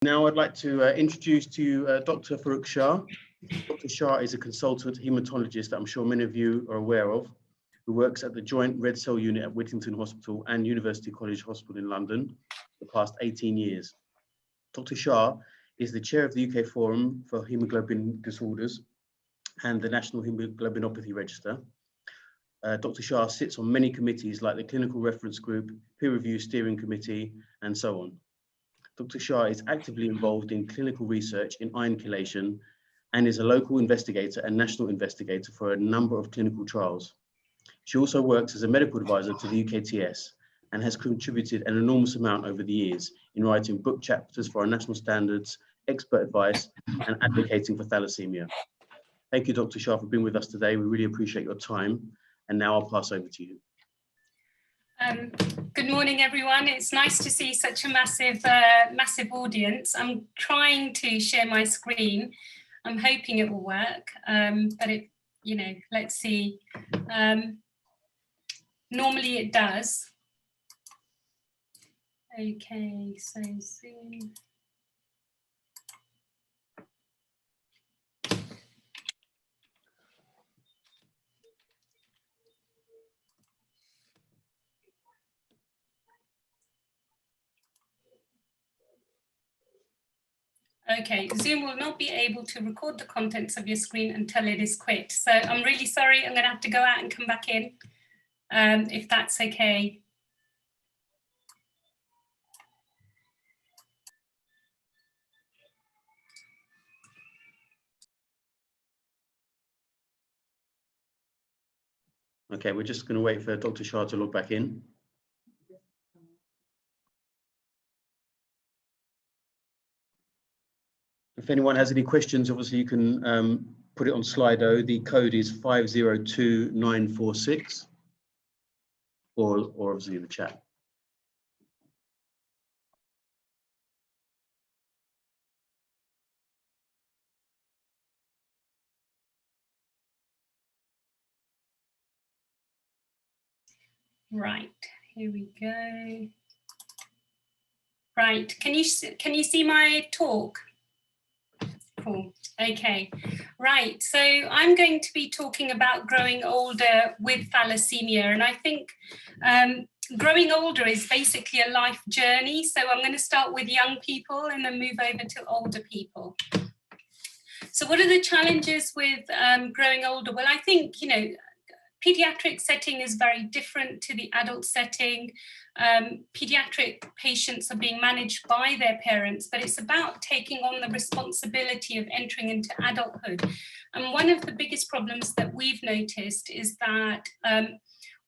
Now I'd like to introduce to you Dr. Farrukh Shah. Dr. Shah is a consultant hematologist that I'm sure many of you are aware of, who works at the Joint Red Cell Unit at Whittington Hospital and University College Hospital in London for the past 18 years. Dr. Shah is the chair of the UK Forum for Hemoglobin Disorders and the National Hemoglobinopathy Register. Dr. Shah sits on many committees like the Clinical Reference Group, Peer Review Steering Committee, and so on. Dr. Shah is actively involved in clinical research in iron chelation and is a local investigator and national investigator for a number of clinical trials. She also works as a medical advisor to the UKTS and has contributed an enormous amount over the years in writing book chapters for our national standards, expert advice, and advocating for thalassaemia. Thank you, Dr. Shah, for being with us today. We really appreciate your time. And now I'll pass over to you. Good morning, everyone. It's nice to see such a massive audience. I'm trying to share my screen. I'm hoping it will work, but let's see. Normally it does. Okay, so Zoom. Okay, Zoom will not be able to record the contents of your screen until it is quit. So I'm really sorry, I'm going to have to go out and come back in, if that's okay. Okay, we're just going to wait for Dr. Shah to log back in. If anyone has any questions, obviously you can put it on Slido. The code is 502946, or obviously in the chat. Right, here we go. Right, can you see my talk? Cool. Okay, right. So I'm going to be talking about growing older with thalassemia, and I think growing older is basically a life journey. So I'm going to start with young people and then move over to older people. So what are the challenges with growing older? Well, I think, pediatric setting is very different to the adult setting. Pediatric patients are being managed by their parents, but it's about taking on the responsibility of entering into adulthood. And one of the biggest problems that we've noticed is that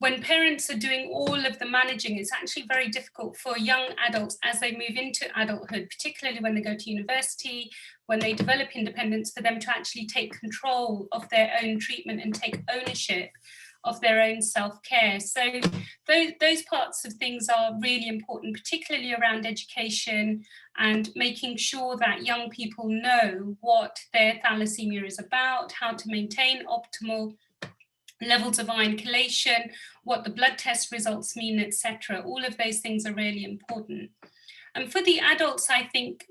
when parents are doing all of the managing, it's actually very difficult for young adults as they move into adulthood, particularly when they go to university, when they develop independence, for them to actually take control of their own treatment and take ownership of their own self-care. So those parts of things are really important, particularly around education and making sure that young people know what their thalassemia is about, how to maintain optimal levels of iron chelation, what the blood test results mean, etc. All of those things are really important. And for the adults, I think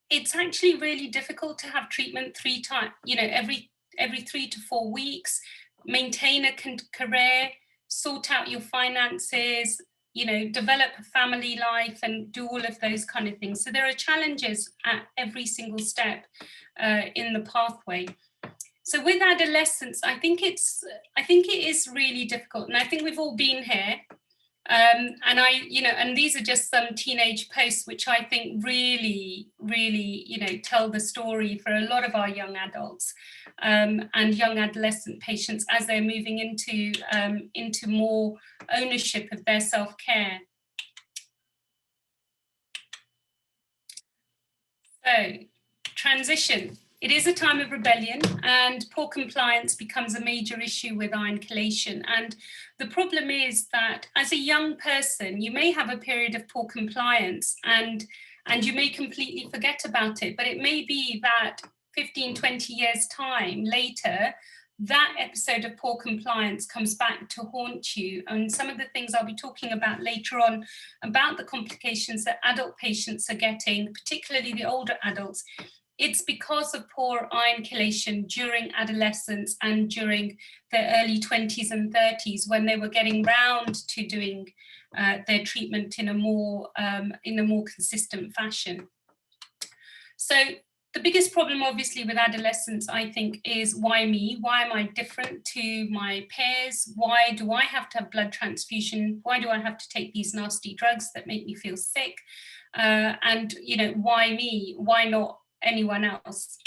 it's actually really difficult to have treatment every 3 to 4 weeks, maintain a career, sort out your finances, develop a family life and do all of those kind of things. So there are challenges at every single step in the pathway. So with adolescence, I think it is really difficult, and I think we've all been here. And these are just some teenage posts which I think really, tell the story for a lot of our young adults and young adolescent patients as they're moving into more ownership of their self-care. So, transition. It is a time of rebellion, and poor compliance becomes a major issue with iron chelation. And the problem is that as a young person, you may have a period of poor compliance and you may completely forget about it, but it may be that 15, 20 years time later, that episode of poor compliance comes back to haunt you. And some of the things I'll be talking about later on about the complications that adult patients are getting, particularly the older adults, it's because of poor iron chelation during adolescence and during their early 20s and 30s, when they were getting round to doing their treatment in a more consistent fashion. So the biggest problem, obviously, with adolescents, I think, is why me? Why am I different to my peers? Why do I have to have blood transfusion? Why do I have to take these nasty drugs that make me feel sick? And, you know, why me? Why not anyone else?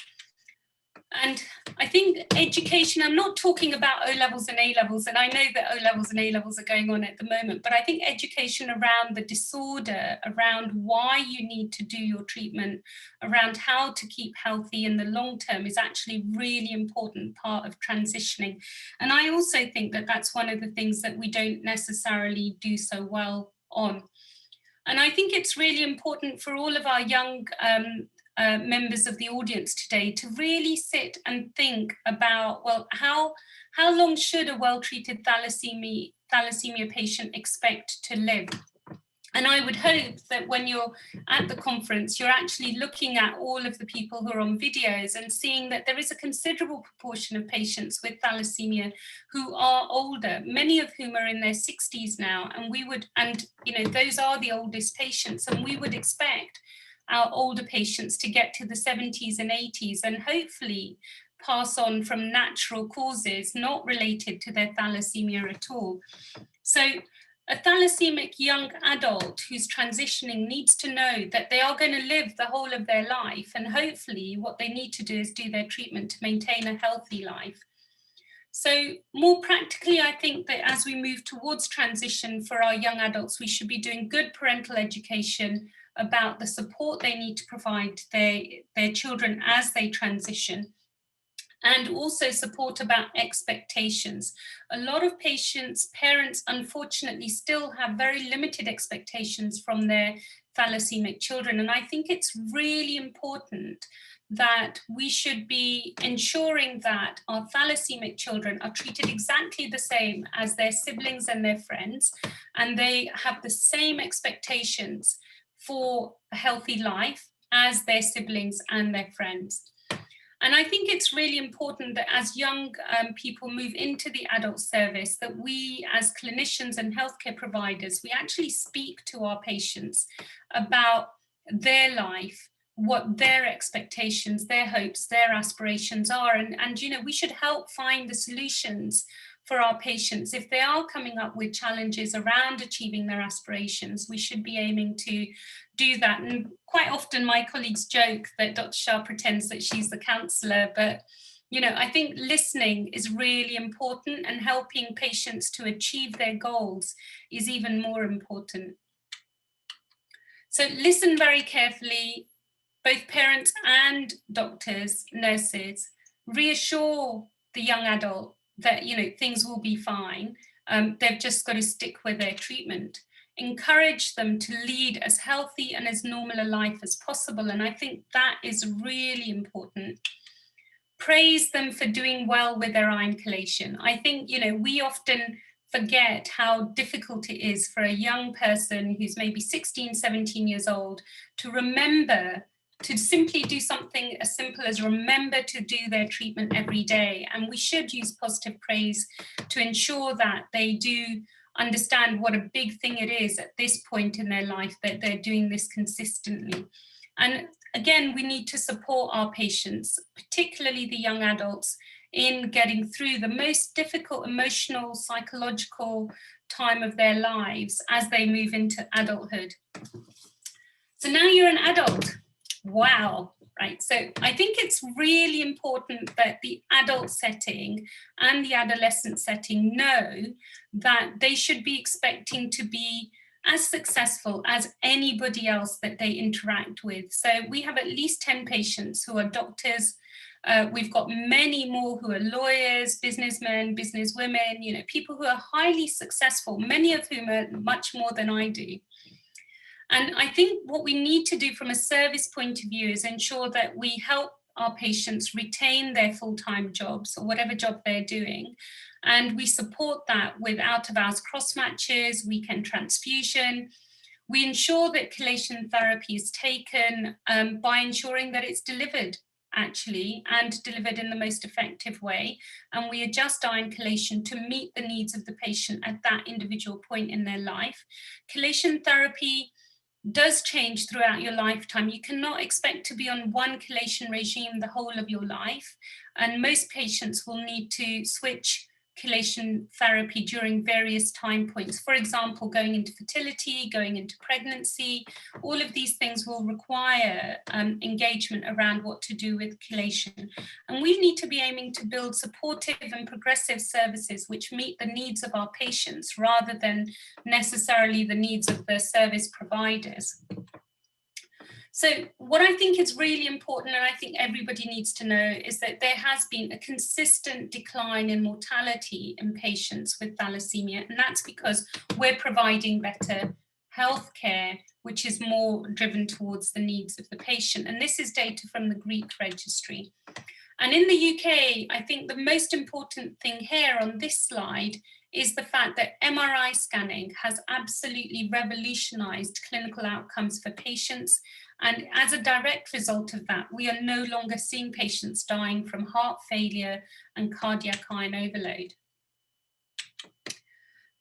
And I think education, I'm not talking about O-levels and A-levels, and I know that O-levels and A-levels are going on at the moment, but I think education around the disorder, around why you need to do your treatment, around how to keep healthy in the long term is actually really important part of transitioning. And I also think that that's one of the things that we don't necessarily do so well on. And I think it's really important for all of our young members of the audience today to really sit and think about, well, how long should a well-treated thalassemia patient expect to live? And I would hope that when you're at the conference, you're actually looking at all of the people who are on videos and seeing that there is a considerable proportion of patients with thalassemia who are older, many of whom are in their 60s now. And you know, those are the oldest patients, and we would expect our older patients to get to the 70s and 80s and hopefully pass on from natural causes not related to their thalassemia at all. So a thalassemic young adult who's transitioning needs to know that they are going to live the whole of their life, and hopefully what they need to do is do their treatment to maintain a healthy life. So more practically, I think that as we move towards transition for our young adults, we should be doing good parental education about the support they need to provide their children as they transition, and also support about expectations. A lot of parents, unfortunately, still have very limited expectations from their thalassemic children. And I think it's really important that we should be ensuring that our thalassemic children are treated exactly the same as their siblings and their friends, and they have the same expectations for a healthy life as their siblings and their friends. And I think it's really important that as young people move into the adult service, that we as clinicians and healthcare providers, we actually speak to our patients about their life, what their expectations, their hopes, their aspirations are. And you know, we should help find the solutions for our patients. If they are coming up with challenges around achieving their aspirations, we should be aiming to do that. And quite often my colleagues joke that Dr. Shah pretends that she's the counsellor, but you know, I think listening is really important, and helping patients to achieve their goals is even more important. So listen very carefully, both parents and doctors, nurses, reassure the young adult that, you know, things will be fine. They've just got to stick with their treatment. Encourage them to lead as healthy and as normal a life as possible. And I think that is really important. Praise them for doing well with their iron chelation. I think, you know, we often forget how difficult it is for a young person who's maybe 16, 17 years old to remember to simply do something as simple as remember to do their treatment every day. And we should use positive praise to ensure that they do understand what a big thing it is at this point in their life that they're doing this consistently. And again, we need to support our patients, particularly the young adults, in getting through the most difficult emotional, psychological time of their lives as they move into adulthood. So now you're an adult. Wow, right. So I think it's really important that the adult setting and the adolescent setting know that they should be expecting to be as successful as anybody else that they interact with. So we have at least 10 patients who are doctors. We've got many more who are lawyers, businessmen, businesswomen, you know, people who are highly successful, many of whom are much more than I do. And I think what we need to do from a service point of view is ensure that we help our patients retain their full-time jobs or whatever job they're doing. And we support that with out-of-hours cross-matches, weekend transfusion. We ensure that chelation therapy is taken by ensuring that it's delivered actually, and delivered in the most effective way. And we adjust iron chelation to meet the needs of the patient at that individual point in their life. Chelation therapy does change throughout your lifetime. You cannot expect to be on one chelation regime the whole of your life. And most patients will need to switch chelation therapy during various time points. For example, going into fertility, going into pregnancy, all of these things will require engagement around what to do with chelation. And we need to be aiming to build supportive and progressive services which meet the needs of our patients rather than necessarily the needs of the service providers. So what I think is really important, and I think everybody needs to know, is that there has been a consistent decline in mortality in patients with thalassemia, and that's because we're providing better healthcare, which is more driven towards the needs of the patient. And this is data from the Greek registry. And in the UK, I think the most important thing here on this slide is the fact that MRI scanning has absolutely revolutionized clinical outcomes for patients. And as a direct result of that, we are no longer seeing patients dying from heart failure and cardiac iron overload.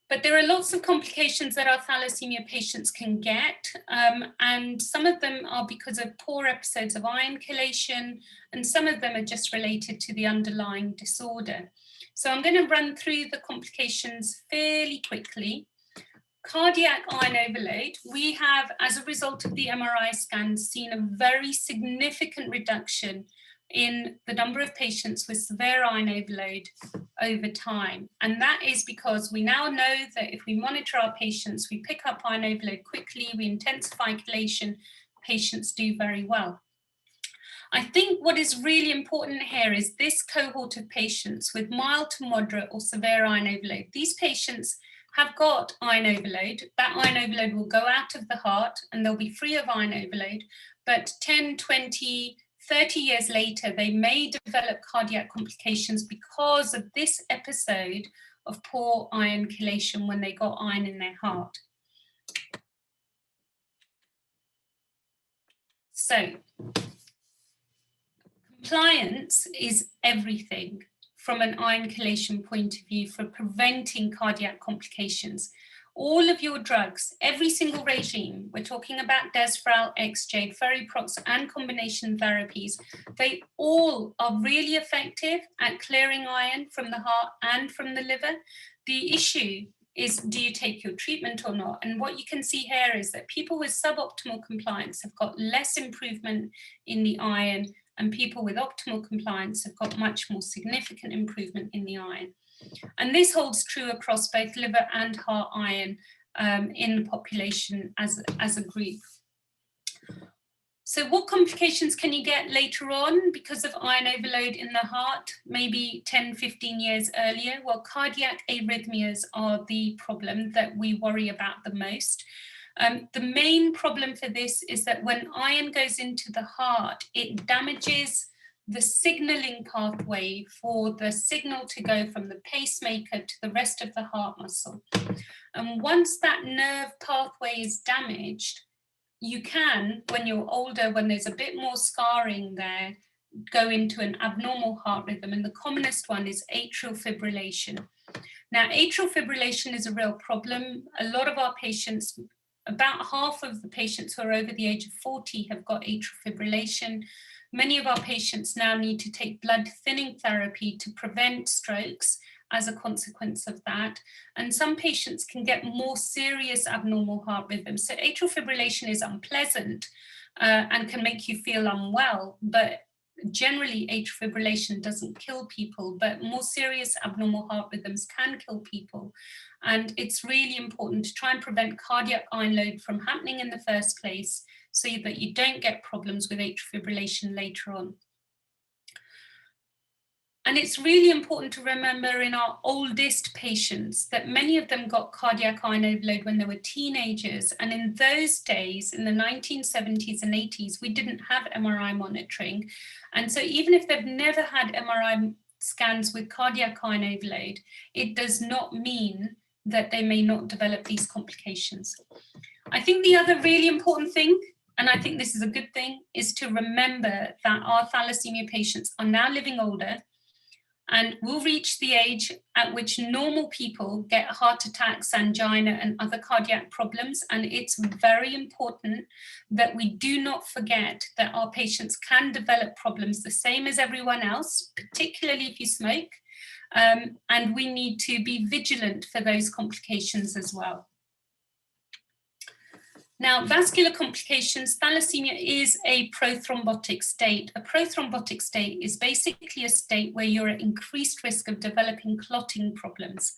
But there are lots of complications that our thalassemia patients can get, and some of them are because of poor episodes of iron chelation, and some of them are just related to the underlying disorder. So I'm going to run through the complications fairly quickly. Cardiac iron overload, we have, as a result of the MRI scans, seen a very significant reduction in the number of patients with severe iron overload over time. And that is because we now know that if we monitor our patients, we pick up iron overload quickly, we intensify chelation, patients do very well. I think what is really important here is this cohort of patients with mild to moderate or severe iron overload. These patients have got iron overload. That iron overload will go out of the heart and they'll be free of iron overload. But 10, 20, 30 years later, they may develop cardiac complications because of this episode of poor iron chelation when they got iron in their heart. So, compliance is everything from an iron chelation point of view for preventing cardiac complications. All of your drugs, every single regime, we're talking about Desferal, XJ, Feriprox, and combination therapies, they all are really effective at clearing iron from the heart and from the liver. The issue is, do you take your treatment or not? And what you can see here is that people with suboptimal compliance have got less improvement in the iron, and people with optimal compliance have got much more significant improvement in the iron. And this holds true across both liver and heart iron in the population as a group. So what complications can you get later on because of iron overload in the heart, maybe 10, 15 years earlier? Well, cardiac arrhythmias are the problem that we worry about the most. The main problem for this is that when iron goes into the heart, it damages the signaling pathway for the signal to go from the pacemaker to the rest of the heart muscle. And once that nerve pathway is damaged, you can, when you're older, when there's a bit more scarring there, go into an abnormal heart rhythm. And the commonest one is atrial fibrillation. Now, atrial fibrillation is a real problem. A lot of our patients, about half of the patients who are over the age of 40 have got atrial fibrillation. Many of our patients now need to take blood thinning therapy to prevent strokes as a consequence of that. And some patients can get more serious abnormal heart rhythms. So atrial fibrillation is unpleasant and can make you feel unwell, but generally atrial fibrillation doesn't kill people, but more serious abnormal heart rhythms can kill people. And it's really important to try and prevent cardiac iron load from happening in the first place so that you don't get problems with atrial fibrillation later on. And it's really important to remember in our oldest patients that many of them got cardiac iron overload when they were teenagers. And in those days, in the 1970s and 80s, we didn't have MRI monitoring. And so even if they've never had MRI scans with cardiac iron overload, it does not mean that they may not develop these complications. I think the other really important thing, and I think this is a good thing, is to remember that our thalassemia patients are now living older and will reach the age at which normal people get heart attacks, angina, and other cardiac problems. And it's very important that we do not forget that our patients can develop problems the same as everyone else, particularly if you smoke. And we need to be vigilant for those complications as well. Now, vascular complications, thalassemia is a prothrombotic state. A prothrombotic state is basically a state where you're at increased risk of developing clotting problems.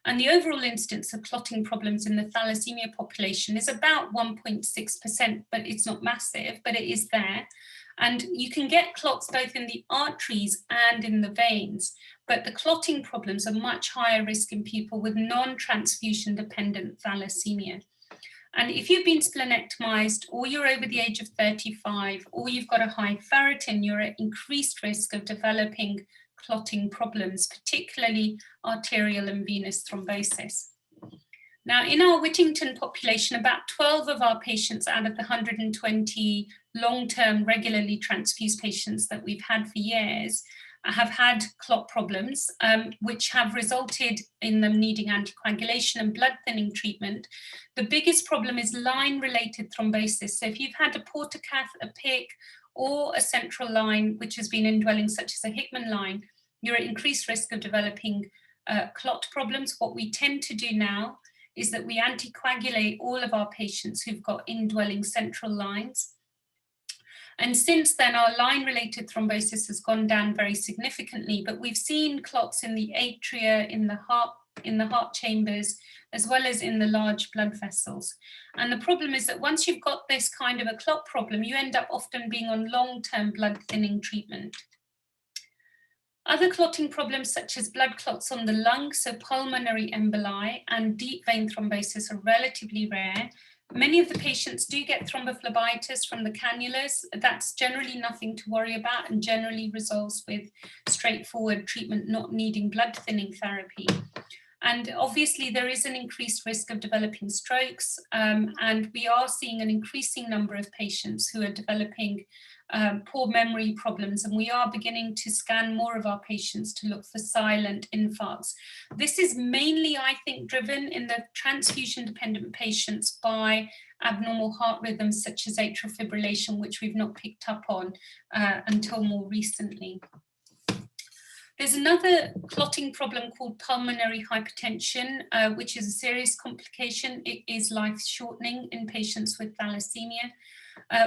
And the overall incidence of clotting problems in the thalassemia population is about 1.6%, but it's not massive, but it is there. And you can get clots both in the arteries and in the veins, but the clotting problems are much higher risk in people with non-transfusion dependent thalassemia. And if you've been splenectomized, or you're over the age of 35, or you've got a high ferritin, you're at increased risk of developing clotting problems, particularly arterial and venous thrombosis. Now, in our Whittington population, about 12 of our patients out of the 120 long-term regularly transfused patients that we've had for years have had clot problems, which have resulted in them needing anticoagulation and blood thinning treatment. The biggest problem is line-related thrombosis. So if you've had a portocath, a PIC, or a central line, which has been indwelling, such as a Hickman line, you're at increased risk of developing clot problems. What we tend to do now is that we anticoagulate all of our patients who've got indwelling central lines. And since then, our line-related thrombosis has gone down very significantly, but we've seen clots in the atria, in the heart chambers, as well as in the large blood vessels. And the problem is that once you've got this kind of a clot problem, you end up often being on long-term blood thinning treatment. Other clotting problems such as blood clots on the lung, so pulmonary emboli, and deep vein thrombosis are relatively rare. Many of the patients do get thrombophlebitis from the cannulas. That's generally nothing to worry about and generally resolves with straightforward treatment, not needing blood thinning therapy. And obviously there is an increased risk of developing strokes, and we are seeing an increasing number of patients who are developing poor memory problems, and we are beginning to scan more of our patients to look for silent infarcts. This is mainly, I think, driven in the transfusion-dependent patients by abnormal heart rhythms such as atrial fibrillation, which we've not picked up on until more recently. There's another clotting problem called pulmonary hypertension, which is a serious complication. It is life-shortening in patients with thalassemia.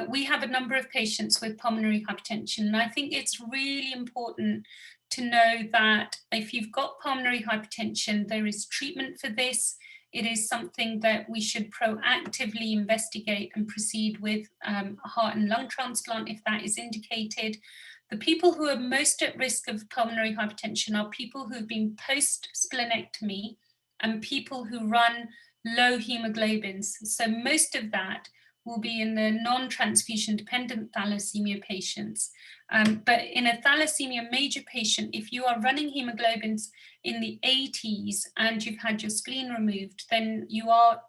We have a number of patients with pulmonary hypertension, and I think it's really important to know that if you've got pulmonary hypertension, there is treatment for this. It is something that we should proactively investigate and proceed with a heart and lung transplant if that is indicated. The people who are most at risk of pulmonary hypertension are people who've been post-splenectomy and people who run low hemoglobins. So most of that will be in the non-transfusion dependent thalassemia patients. But in a thalassemia major patient, if you are running hemoglobins in the 80s and you've had your spleen removed, then you are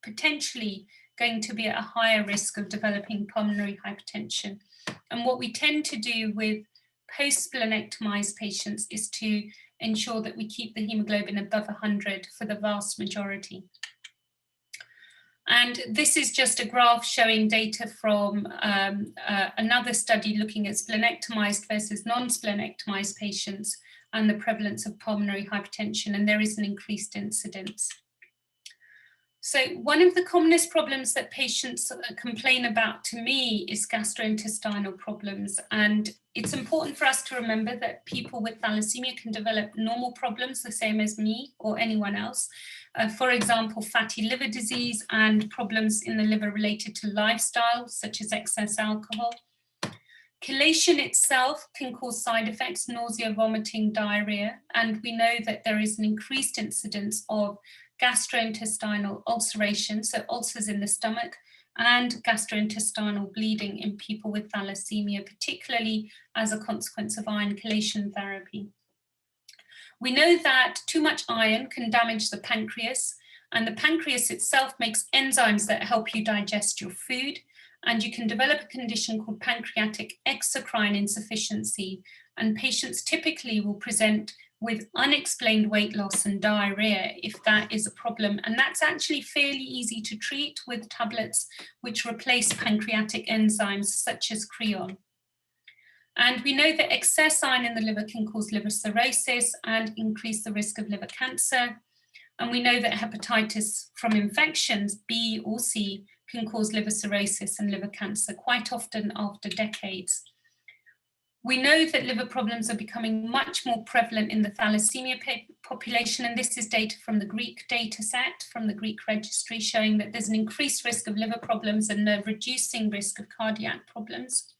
potentially going to be at a higher risk of developing pulmonary hypertension. And what we tend to do with post-splenectomized patients is to ensure that we keep the hemoglobin above 100 for the vast majority. And this is just a graph showing data from another study looking at splenectomized versus non-splenectomized patients and the prevalence of pulmonary hypertension, and there is an increased incidence. So one of the commonest problems that patients complain about to me is gastrointestinal problems. And it's important for us to remember that people with thalassemia can develop normal problems the same as me or anyone else. For example, fatty liver disease and problems in the liver related to lifestyle, such as excess alcohol. Chelation itself can cause side effects, nausea, vomiting, diarrhea, and we know that there is an increased incidence of gastrointestinal ulceration, so ulcers in the stomach, and gastrointestinal bleeding in people with thalassemia, particularly as a consequence of iron chelation therapy. We know that too much iron can damage the pancreas, and the pancreas itself makes enzymes that help you digest your food, and you can develop a condition called pancreatic exocrine insufficiency, and patients typically will present with unexplained weight loss and diarrhea if that is a problem. And that's actually fairly easy to treat with tablets which replace pancreatic enzymes such as creon. And we know that excess iron in the liver can cause liver cirrhosis and increase the risk of liver cancer. And we know that hepatitis from infections, B or C, can cause liver cirrhosis and liver cancer quite often after decades. We know that liver problems are becoming much more prevalent in the thalassemia population, and this is data from the Greek data set, from the Greek registry, showing that there's an increased risk of liver problems and a reducing risk of cardiac problems.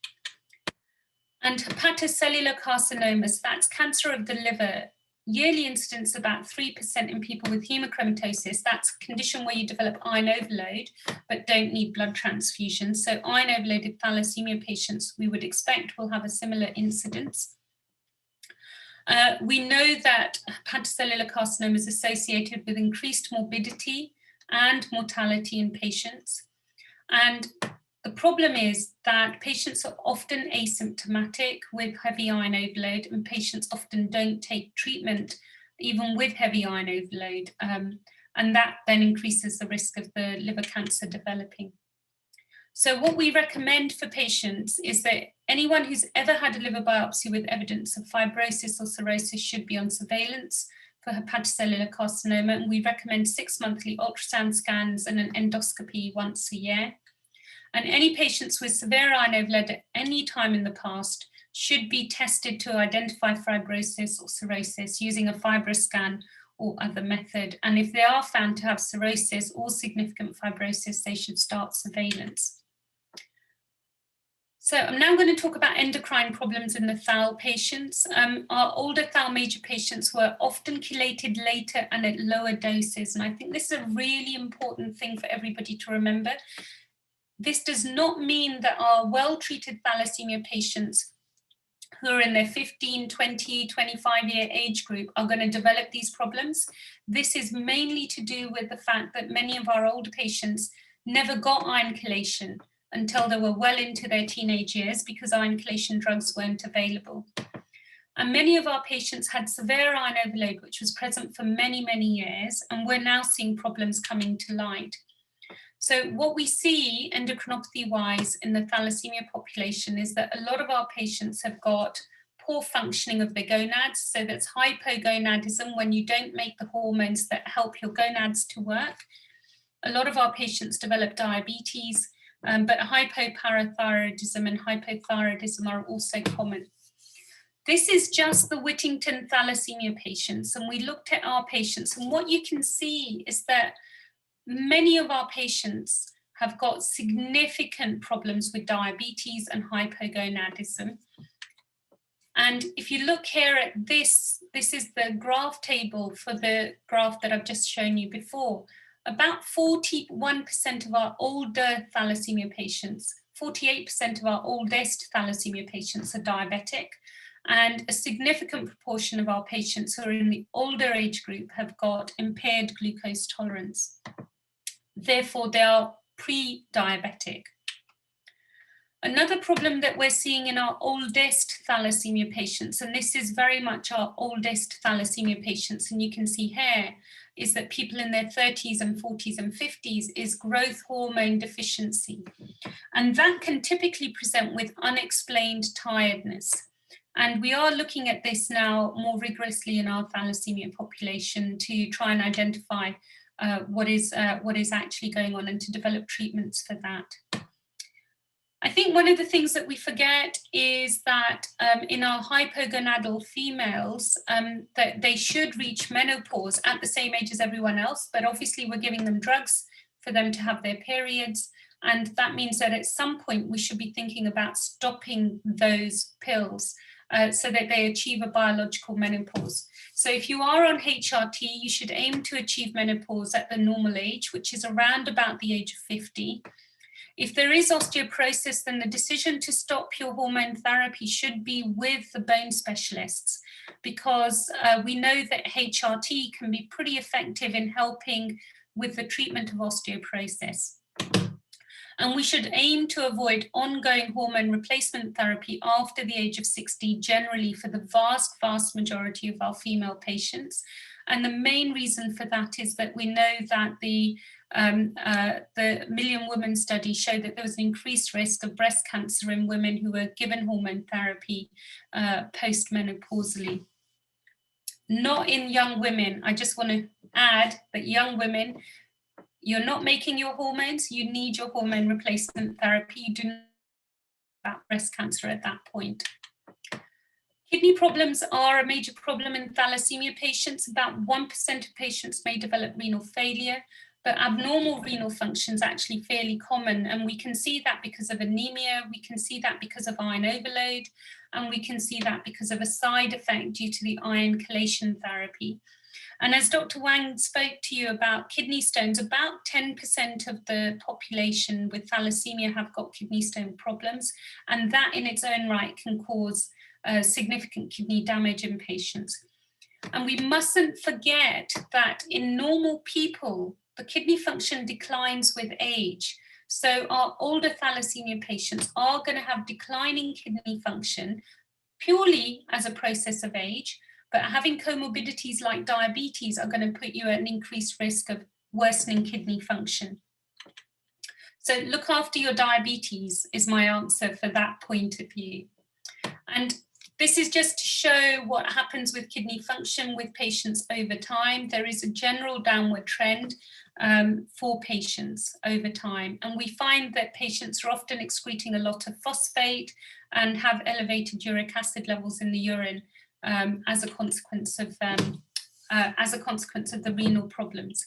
And hepatocellular carcinomas, that's cancer of the liver, yearly incidence about 3% in people with hemochromatosis. That's a condition where you develop iron overload but don't need blood transfusion. So iron overloaded thalassemia patients we would expect will have a similar incidence. We know that hepatocellular carcinoma is associated with increased morbidity and mortality in patients. And the problem is that patients are often asymptomatic with heavy iron overload, and patients often don't take treatment even with heavy iron overload. And that then increases the risk of the liver cancer developing. So what we recommend for patients is that anyone who's ever had a liver biopsy with evidence of fibrosis or cirrhosis should be on surveillance for hepatocellular carcinoma. And we recommend 6 monthly ultrasound scans and an endoscopy once a year. And any patients with severe iron overload at any time in the past should be tested to identify fibrosis or cirrhosis using a FibroScan or other method. And if they are found to have cirrhosis or significant fibrosis, they should start surveillance. So I'm now going to talk about endocrine problems in the thal patients. Our older thal major patients were often chelated later and at lower doses. And I think this is a really important thing for everybody to remember. This does not mean that our well-treated thalassemia patients who are in their 15, 20, 25-year age group are going to develop these problems. This is mainly to do with the fact that many of our older patients never got iron chelation until they were well into their teenage years because iron chelation drugs weren't available. And many of our patients had severe iron overload, which was present for many, many years, and we're now seeing problems coming to light. So what we see endocrinopathy-wise in the thalassemia population is that a lot of our patients have got poor functioning of their gonads. So that's hypogonadism, when you don't make the hormones that help your gonads to work. A lot of our patients develop diabetes, but hypoparathyroidism and hypothyroidism are also common. This is just the Whittington thalassemia patients, and we looked at our patients, and what you can see is that many of our patients have got significant problems with diabetes and hypogonadism. And if you look here at this is the graph table for the graph that I've just shown you before. About 41% of our older thalassemia patients, 48% of our oldest thalassemia patients are diabetic, and a significant proportion of our patients who are in the older age group have got impaired glucose tolerance. Therefore, they are pre-diabetic. Another problem that we're seeing in our oldest thalassemia patients, and this is very much our oldest thalassemia patients, and you can see here, is that people in their 30s and 40s and 50s is growth hormone deficiency. And that can typically present with unexplained tiredness. And we are looking at this now more rigorously in our thalassemia population to try and identify what is actually going on and to develop treatments for that. I think one of the things that we forget is that in our hypogonadal females, that they should reach menopause at the same age as everyone else, but obviously we're giving them drugs for them to have their periods, And that means that at some point we should be thinking about stopping those pills so that they achieve a biological menopause. So if you are on HRT, you should aim to achieve menopause at the normal age, which is around about the age of 50. If there is osteoporosis, then the decision to stop your hormone therapy should be with the bone specialists, because we know that HRT can be pretty effective in helping with the treatment of osteoporosis. And we should aim to avoid ongoing hormone replacement therapy after the age of 60, generally for the vast majority of our female patients. And the main reason for that is that we know that the Million Women study showed that there was an increased risk of breast cancer in women who were given hormone therapy postmenopausally. Not in young women. I just want to add that young women, you're not making your hormones, you need your hormone replacement therapy. You do not have breast cancer at that point. Kidney problems are a major problem in thalassemia patients. About 1% of patients may develop renal failure, but abnormal renal function is actually fairly common. And we can see that because of anemia, we can see that because of iron overload, and we can see that because of a side effect due to the iron chelation therapy. And as Dr. Wang spoke to you about kidney stones, about 10% of the population with thalassemia have got kidney stone problems, and that in its own right can cause significant kidney damage in patients. And we mustn't forget that in normal people, the kidney function declines with age. So our older thalassemia patients are going to have declining kidney function purely as a process of age, but having comorbidities like diabetes are going to put you at an increased risk of worsening kidney function. So look after your diabetes is my answer for that point of view. And this is just to show what happens with kidney function with patients over time. There is a general downward trend for patients over time. And we find that patients are often excreting a lot of phosphate and have elevated uric acid levels in the urine as a consequence of the renal problems.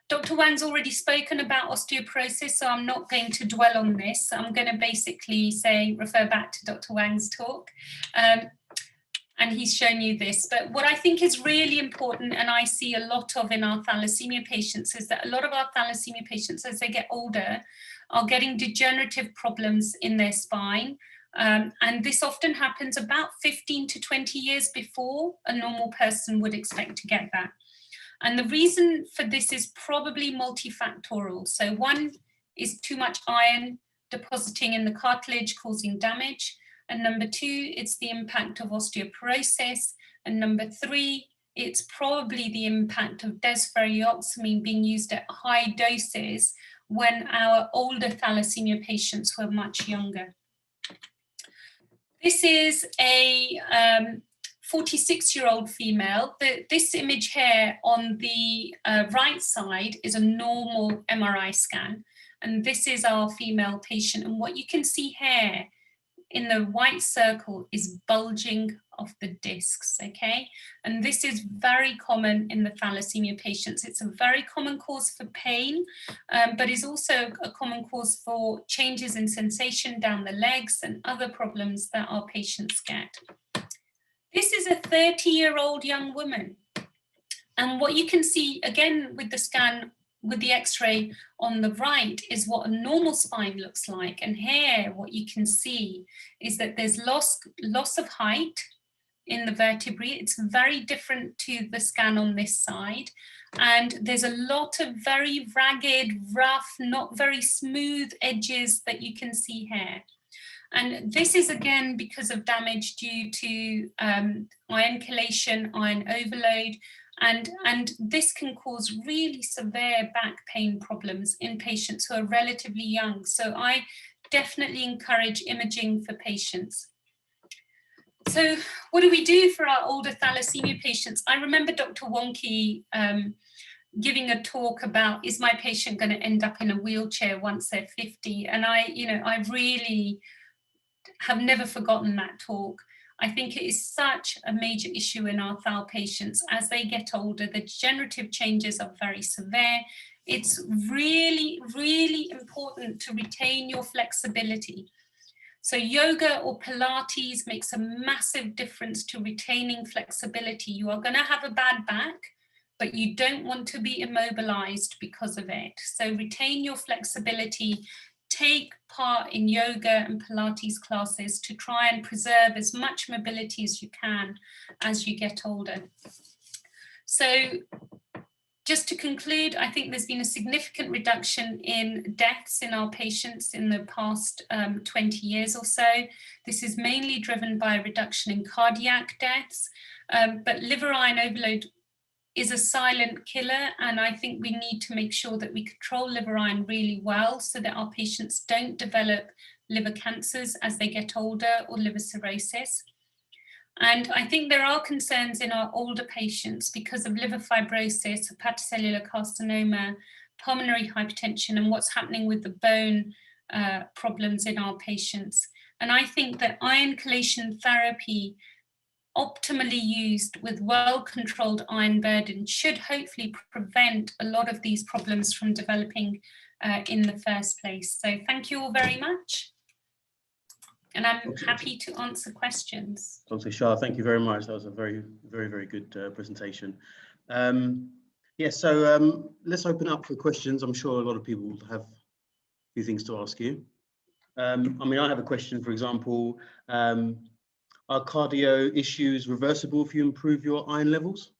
Dr. Wang's already spoken about osteoporosis, so I'm not going to dwell on this. I'm going to basically refer back to Dr. Wang's talk. And he's shown you this. But what I think is really important, and I see a lot of in our thalassemia patients, is that a lot of our thalassemia patients, as they get older, are getting degenerative problems in their spine. And this often happens about 15 to 20 years before a normal person would expect to get that. And the reason for this is probably multifactorial. So one is too much iron depositing in the cartilage, causing damage. And number two, it's the impact of osteoporosis. And number three, it's probably the impact of desferrioxamine being used at high doses when our older thalassemia patients were much younger. This is a 46-year-old female. This image here on the right side is a normal MRI scan. And this is our female patient. And what you can see here in the white circle is bulging of the discs, okay? And this is very common in the thalassemia patients. It's a very common cause for pain, but is also a common cause for changes in sensation down the legs and other problems that our patients get. This is a 30-year-old young woman. And what you can see, again, with the scan, with the x-ray on the right, is what a normal spine looks like. And here, what you can see is that there's loss of height in the vertebrae. It's very different to the scan on this side. And there's a lot of very ragged, rough, not very smooth edges that you can see here. And this is again because of damage due to iron chelation, iron overload, and this can cause really severe back pain problems in patients who are relatively young. So I definitely encourage imaging for patients. So what do we do for our older thalassemia patients? I remember Dr. Wonke giving a talk about, is my patient going to end up in a wheelchair once they're 50? And I really have never forgotten that talk. I think it is such a major issue in our thal patients. As they get older, the degenerative changes are very severe. it's really, really important to retain your flexibility. So yoga or Pilates makes a massive difference to retaining flexibility. You are going to have a bad back, but you don't want to be immobilized because of it. So retain your flexibility, take part in yoga and Pilates classes to try and preserve as much mobility as you can as you get older. So just to conclude, I think there's been a significant reduction in deaths in our patients in the past 20 years or so. This is mainly driven by a reduction in cardiac deaths, but liver iron overload is a silent killer, and I think we need to make sure that we control liver iron really well so that our patients don't develop liver cancers as they get older or liver cirrhosis. And I think there are concerns in our older patients because of liver fibrosis, hepatocellular carcinoma, pulmonary hypertension, and what's happening with the bone problems in our patients. And I think that iron chelation therapy, optimally used with well-controlled iron burden, should hopefully prevent a lot of these problems from developing in the first place. So thank you all very much. And I'm happy to answer questions. Dr. Shah, thank you very much. That was a very, very, very good presentation. So let's open up for questions. I'm sure a lot of people will have a few things to ask you. I have a question, for example, are cardio issues reversible if you improve your iron levels?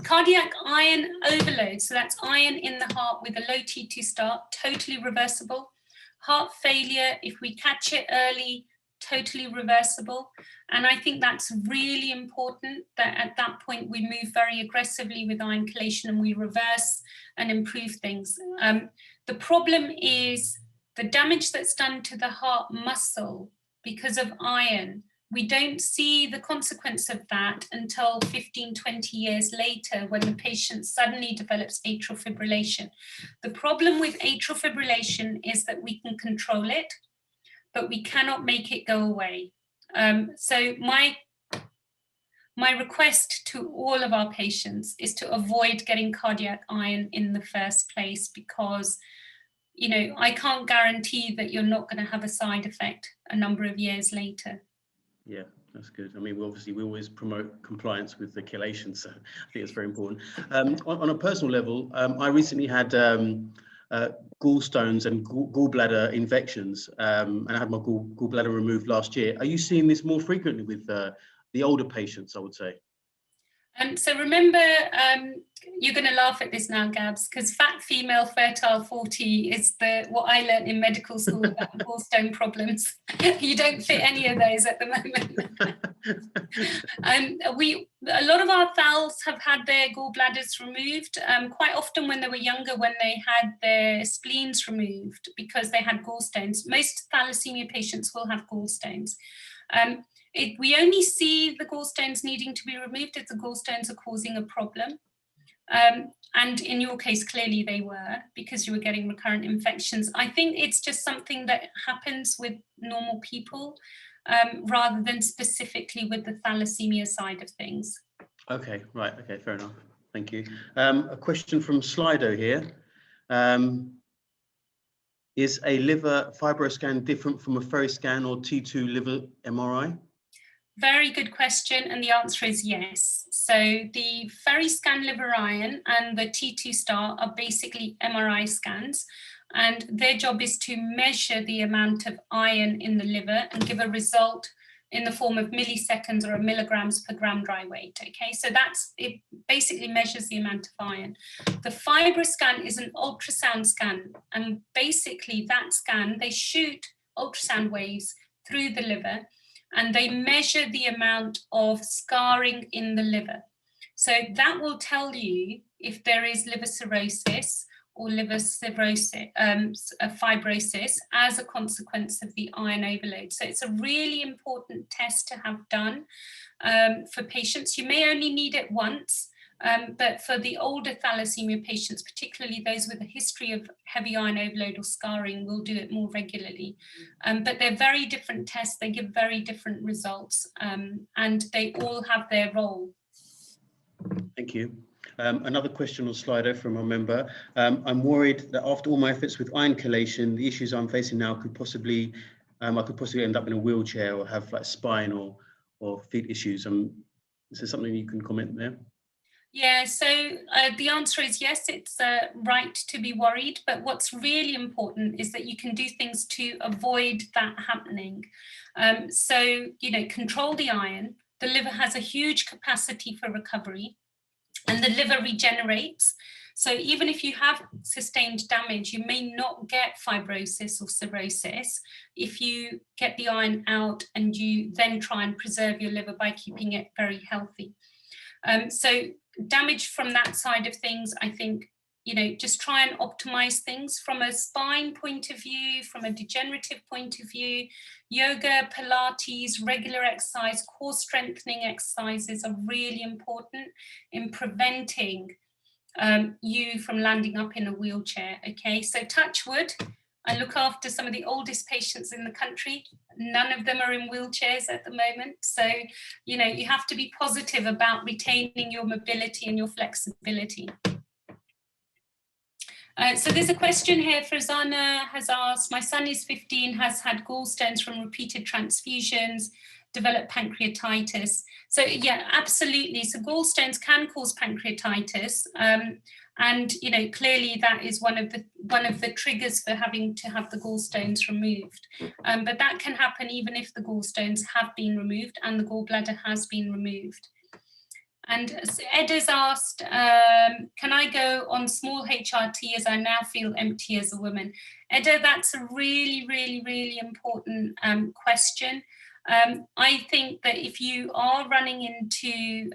Cardiac iron overload, so that's iron in the heart with a low T2 start, totally reversible. Heart failure, if we catch it early, totally reversible. And I think that's really important that at that point we move very aggressively with iron chelation and we reverse and improve things. The problem is the damage that's done to the heart muscle because of iron. We don't see the consequence of that until 15, 20 years later when the patient suddenly develops atrial fibrillation. The problem with atrial fibrillation is that we can control it, but we cannot make it go away. So my request to all of our patients is to avoid getting cardiac iron in the first place because, you know, I can't guarantee that you're not going to have a side effect a number of years later. Yeah, that's good. I mean, we always promote compliance with the chelation, so I think it's very important. On a personal level, I recently had gallstones and gallbladder infections, and I had my gallbladder removed last year. Are you seeing this more frequently with the older patients, I would say? So remember, you're going to laugh at this now, Gabs, because fat female fertile 40 is what I learned in medical school about gallstone problems. You don't fit any of those at the moment. A lot of our FALs have had their gallbladders removed, quite often when they were younger, when they had their spleens removed because they had gallstones. Most thalassemia patients will have gallstones. We only see the gallstones needing to be removed if the gallstones are causing a problem. And in your case, clearly they were, because you were getting recurrent infections. I think it's just something that happens with normal people rather than specifically with the thalassemia side of things. Okay, right. Okay, fair enough. Thank you. A question from Slido here. Is a liver fibroscan different from a ferroscan or T2 liver MRI? Very good question, and the answer is yes. So the ferroscan liver iron and the T2 star are basically MRI scans, and their job is to measure the amount of iron in the liver and give a result in the form of milliseconds or milligrams per gram dry weight. Okay, so it basically measures the amount of iron. The fibroscan is an ultrasound scan, and basically that scan, they shoot ultrasound waves through the liver and they measure the amount of scarring in the liver. So that will tell you if there is liver cirrhosis or liver cirrhosis, fibrosis as a consequence of the iron overload. So it's a really important test to have done for patients. You may only need it once, but for the older thalassemia patients, particularly those with a history of heavy iron overload or scarring, we'll do it more regularly. But they're very different tests, they give very different results, and they all have their role. Thank you. Another question on Slido from a member. I'm worried that after all my efforts with iron chelation, the issues I'm facing now could possibly, I could possibly end up in a wheelchair or have like spine or feet issues. Is there something you can comment there? Yeah, so the answer is yes, it's right to be worried, but what's really important is that you can do things to avoid that happening. So, control the iron. The liver has a huge capacity for recovery, and the liver regenerates. So even if you have sustained damage, you may not get fibrosis or cirrhosis if you get the iron out and you then try and preserve your liver by keeping it very healthy. So damage from that side of things, I think, just try and optimize things from a spine point of view, from a degenerative point of view. Yoga, Pilates, regular exercise, core strengthening exercises are really important in preventing you from landing up in a wheelchair. Okay, so touch wood. I look after some of the oldest patients in the country. None of them are in wheelchairs at the moment. So, you have to be positive about retaining your mobility and your flexibility. So there's a question here. Frazana has asked, my son is 15, has had gallstones from repeated transfusions, developed pancreatitis. So yeah, absolutely. So gallstones can cause pancreatitis. And clearly that is one of the triggers for having to have the gallstones removed. But that can happen even if the gallstones have been removed and the gallbladder has been removed. And Ed has asked, can I go on small HRT as I now feel empty as a woman? Edda, that's a really, really, really important question. I think that if you are running into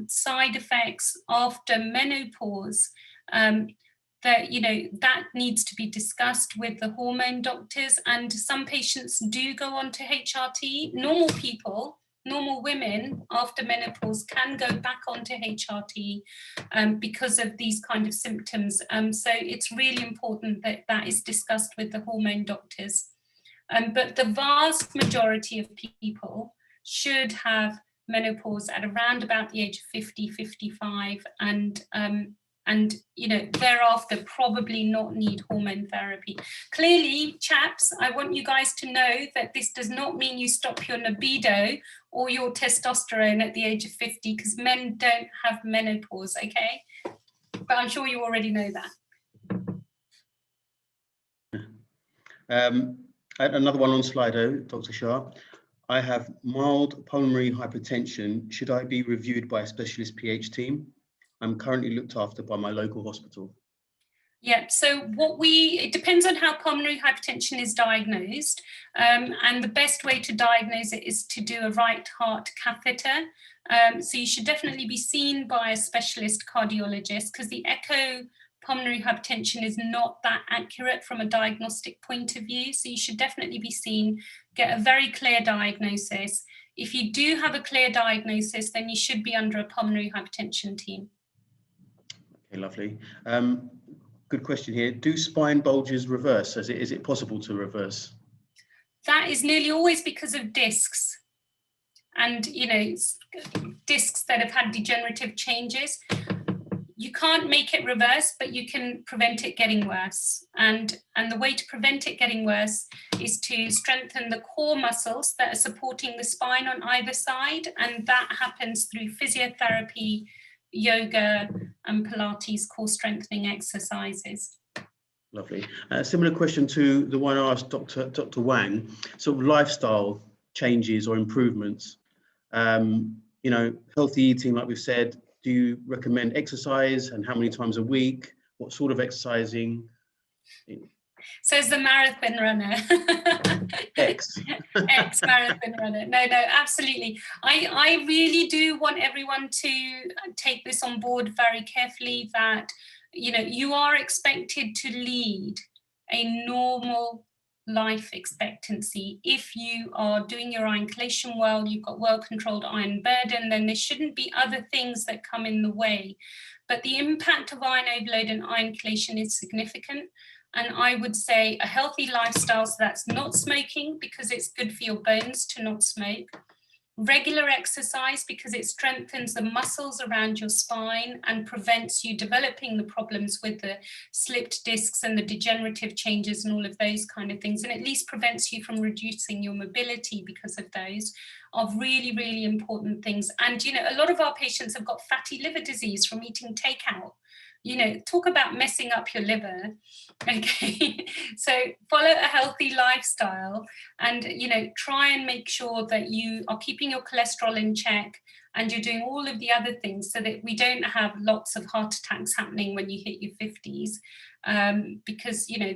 side effects after menopause, that needs to be discussed with the hormone doctors. And some patients do go on to HRT. Normal people, normal women after menopause can go back onto HRT because of these kind of symptoms. So it's really important that that is discussed with the hormone doctors. But the vast majority of people should have menopause at around about the age of 50, 55, and thereafter probably not need hormone therapy. Clearly, chaps, I want you guys to know that this does not mean you stop your libido or your testosterone at the age of 50, because men don't have menopause, okay? But I'm sure you already know that. Another one on Slido, Dr. Shah. I have mild pulmonary hypertension. Should I be reviewed by a specialist PH team? I'm currently looked after by my local hospital. Yeah, so it depends on how pulmonary hypertension is diagnosed. And the best way to diagnose it is to do a right heart catheter. So you should definitely be seen by a specialist cardiologist, because the echo pulmonary hypertension is not that accurate from a diagnostic point of view. So you should definitely be seen, get a very clear diagnosis. If you do have a clear diagnosis, then you should be under a pulmonary hypertension team. Okay, lovely. Good question here. Do spine bulges reverse? Is it possible to reverse? That is nearly always because of discs. And, discs that have had degenerative changes. You can't make it reverse, but you can prevent it getting worse. And the way to prevent it getting worse is to strengthen the core muscles that are supporting the spine on either side. And that happens through physiotherapy, yoga, and Pilates core strengthening exercises. Lovely. Similar question to the one I asked Dr. Wang, sort of lifestyle changes or improvements. Healthy eating, like we've said. Do you recommend exercise, and how many times a week? What sort of exercising? So as the marathon runner. Ex-marathon runner. No, absolutely. I really do want everyone to take this on board very carefully, that, you are expected to lead a normal life expectancy. If you are doing your iron chelation well, you've got well-controlled iron burden, then there shouldn't be other things that come in the way. But the impact of iron overload and iron chelation is significant. And I would say a healthy lifestyle, so that's not smoking, because it's good for your bones to not smoke. Regular exercise, because it strengthens the muscles around your spine and prevents you developing the problems with the slipped discs and the degenerative changes and all of those kind of things, and at least prevents you from reducing your mobility because of those, are really, really important things. And, you know, a lot of our patients have got fatty liver disease from eating takeout. You know, talk about messing up your liver. Okay, so follow a healthy lifestyle and, you know, try and make sure that you are keeping your cholesterol in check and you're doing all of the other things so that we don't have lots of heart attacks happening when you hit your 50s, because, you know,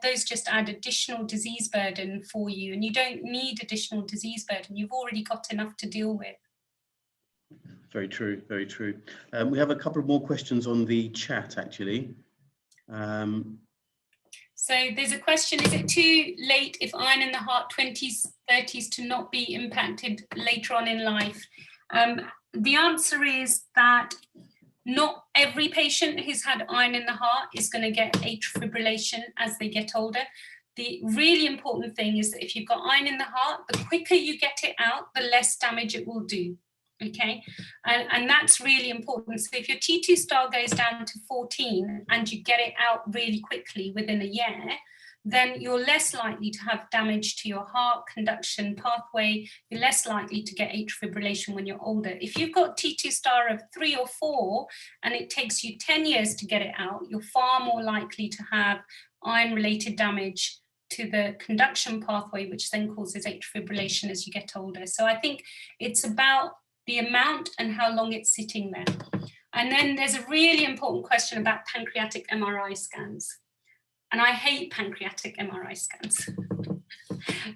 those just add additional disease burden for you, and you don't need additional disease burden. You've already got enough to deal with. Very true, very true. We have a couple more questions on the chat, actually. So there's a question, is it too late if iron in the heart 20s, 30s to not be impacted later on in life? The answer is that not every patient who's had iron in the heart is going to get atrial fibrillation as they get older. The really important thing is that if you've got iron in the heart, the quicker you get it out, the less damage it will do. Okay, and that's really important. So if your T2 star goes down to 14 and you get it out really quickly within a year, then you're less likely to have damage to your heart conduction pathway. You're less likely to get atrial fibrillation when you're older. If you've got T2 star of 3 or 4 and it takes you 10 years to get it out, you're far more likely to have iron-related damage to the conduction pathway, which then causes atrial fibrillation as you get older. So I think it's about the amount and how long it's sitting there. And then there's a really important question about pancreatic MRI scans. And I hate pancreatic MRI scans.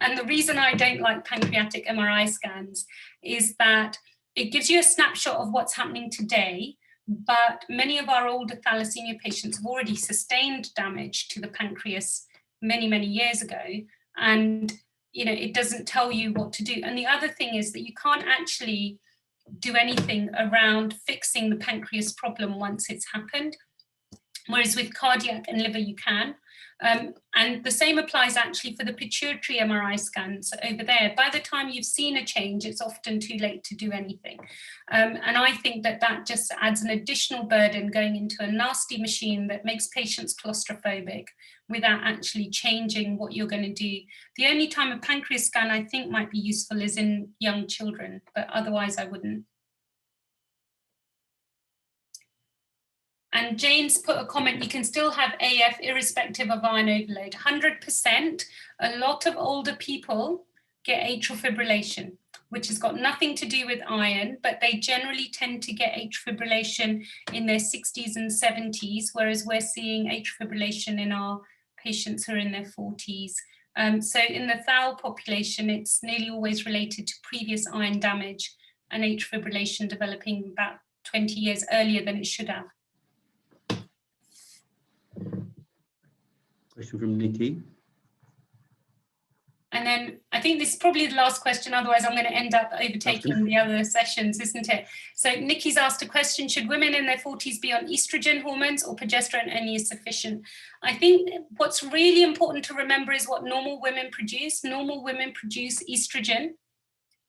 And the reason I don't like pancreatic MRI scans is that it gives you a snapshot of what's happening today, but many of our older thalassemia patients have already sustained damage to the pancreas many, many years ago. And, you know, it doesn't tell you what to do. And the other thing is that you can't actually do anything around fixing the pancreas problem once it's happened, whereas with cardiac and liver you can. And the same applies actually for the pituitary MRI scans over there. By the time you've seen a change, it's often too late to do anything. And I think that that just adds an additional burden going into a nasty machine that makes patients claustrophobic without actually changing what you're going to do. The only time a pancreas scan I think might be useful is in young children, but otherwise I wouldn't. And Jane's put a comment, you can still have AF irrespective of iron overload. 100%, a lot of older people get atrial fibrillation, which has got nothing to do with iron, but they generally tend to get atrial fibrillation in their 60s and 70s, whereas we're seeing atrial fibrillation in our patients who are in their 40s. So in the thal population, it's nearly always related to previous iron damage and atrial fibrillation developing about 20 years earlier than it should have. Question from Nikki. And then I think this is probably the last question, otherwise I'm going to end up overtaking the other sessions, isn't it? So Nikki's asked a question, should women in their 40s be on estrogen hormones or progesterone only is sufficient? I think what's really important to remember is what normal women produce. Normal women produce estrogen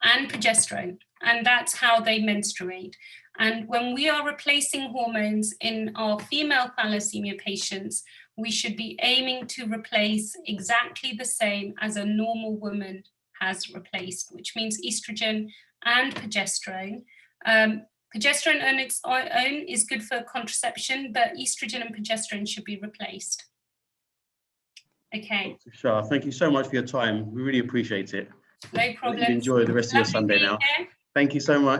and progesterone, and that's how they menstruate. And when we are replacing hormones in our female thalassemia patients, we should be aiming to replace exactly the same as a normal woman has replaced, which means estrogen and progesterone. Progesterone on its own is good for contraception, but estrogen and progesterone should be replaced. Okay. Dr. Shah, thank you so much for your time. We really appreciate it. No problem. Enjoy the rest of your Sunday now. Thank you so much.